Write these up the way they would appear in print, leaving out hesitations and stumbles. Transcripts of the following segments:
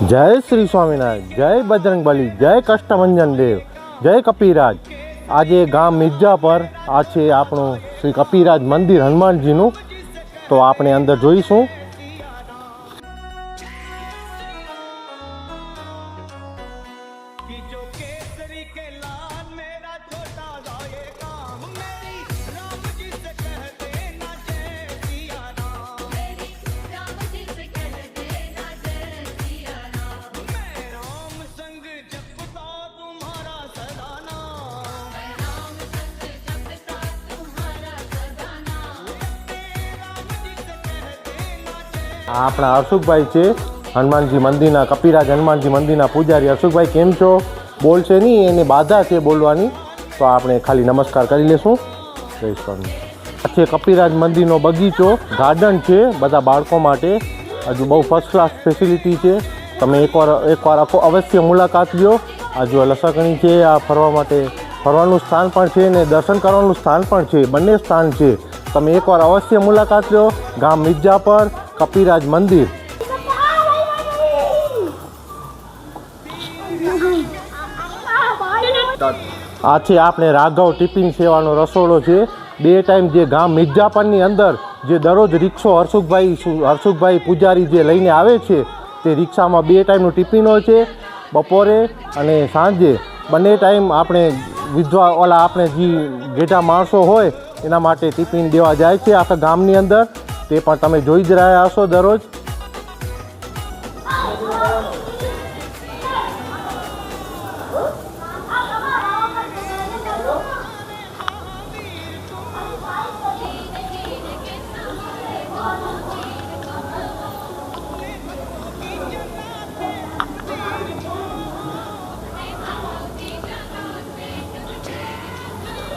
जय श्री स्वामीनारायण, जय बजरंगबली, जय कष्टभंजन देव, जय कपिराज। आज गाम मिर्जा पर आज आपणु श्री कपिराज मंदिर हनुमानजीनु, तो आपणे अंदर जोईशुं। अपना हर्षुखभाई है हनुमानजी मंदिर कपिराज हनुमानजी मंदिर पूजारी। हर्षुखभाई केम छो? बोल से नहीं एने बाधा है बोलवानी, तो आपने खाली नमस्कार कर लेशू। जय स्वामी। अच्छे कपिराज मंदिर बगीचो गार्डन है बधा बाळको माटे, हजू बहु फर्स्ट क्लास फेसिलिटी है। तमे एक वार अवश्य मुलाकात लो। हजू लसकणी है आ फरवा माटे फरवानुं स्थान पण छे ने दर्शन करवानुं स्थान पण छे, बंने स्थान है। तमे एक वार अवश्य मुलाकात लो। गाम मिर्जा पर कपिराज मंदिर। आज आपने राघव टिफिन सेवानो रसोड़ो है। बे टाइम जे गाम मिर्जापરની अंदर जे दररोज रिक्शो हर्षुखभाई पूजारी जे लईने आवे छे, ते रिक्शामां बे टाइमनो टिफिन होय छे, बपोरे अने सांजे बने टाइम आपणे विधवा ओला आपणे जी गेठा माणसो होय एना माटे टिफिन देवा जाय छे आखा गामनी अंदर। ते पण तमे जोई ज रह्या हशो दररोज।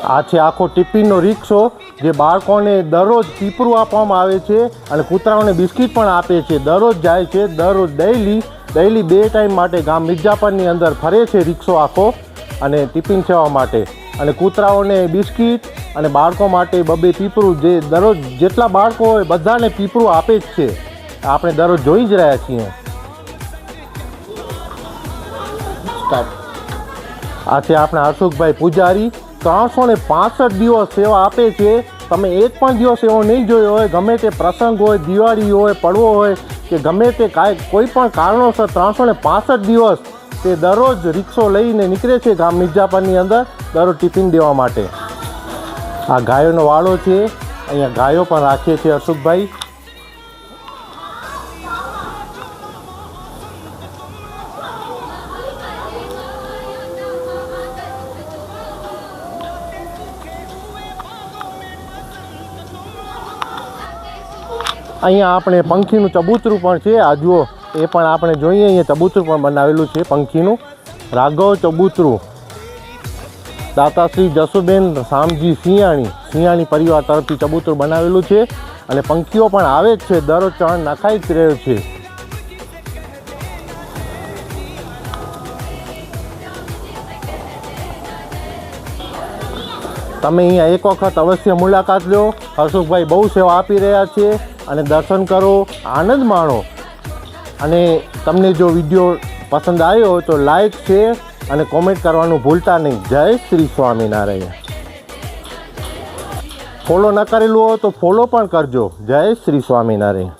आ छे आखो टिफिननो रिक्शो जे बाळकोने दररोज पीपरू आपवामां आवे छे अने कूतराओने बिस्किट पण आपे छे। दररोज जाय छे, दररोज डेली बे टाइम माटे गाम मिर्जापરની अंदर फरे छे रिक्शो आखो अने टिफिन सेवा माटे अने कूतराओने बिस्किट अने बाळको माटे बबे पीपरू जे दररोज जेटला बाळको होय बधाने पीपरू आपे ज छे। आपणे दररोज जोई ज रह्या छीए। आ छे आपणे हर्षुखभाई पूजारी। 365 दिवस सेवा आपे छे। तमे एक पण दिवस एवो नहीं जोयो होय, गमे ते प्रसंग होय, दिवाળી होय, પડવો होय के गमे ते कोई पण कारणोसर 365 दिवस ते दररोज रिक्शो लईने निकळे छे गाम मिर्जापરની अंदर दररोज टिफिन देवा माटे। आ गायोनो वाळो छे, अहींया गायो पण राखे छे हर्षुखभाई। अहींया आपणे पंखीनुं चबूतरू पण छे। आ जुओ ए पण आपणे जोईए, अहींया चबूतरू पण बनावेलुं छे पंखीनुं। राघव चबूतरू दाता श्री जसुबेन शामजी सिंहाणी परिवार तरफथी चबूतरू बनावेलुं छे अने पंखीओ पण आवे ज छे, दररोज चण नखाई ज रह्यो छे। तमे अहींया एक वखत अवश्य मुलाकात लो। हर्षुखभाई बहु सेवा आपी रह्या छे अने दर्शन करो, आनंद माणो। अने तमने जो विडियो पसंद आयो हो तो लाइक, शेर अने कॉमेंट करवानुं भूलता नहीं। जय श्री स्वामीनारायण। फॉलो न करेलुं हो तो फॉलो पण करजो। जय श्री स्वामीनारायण।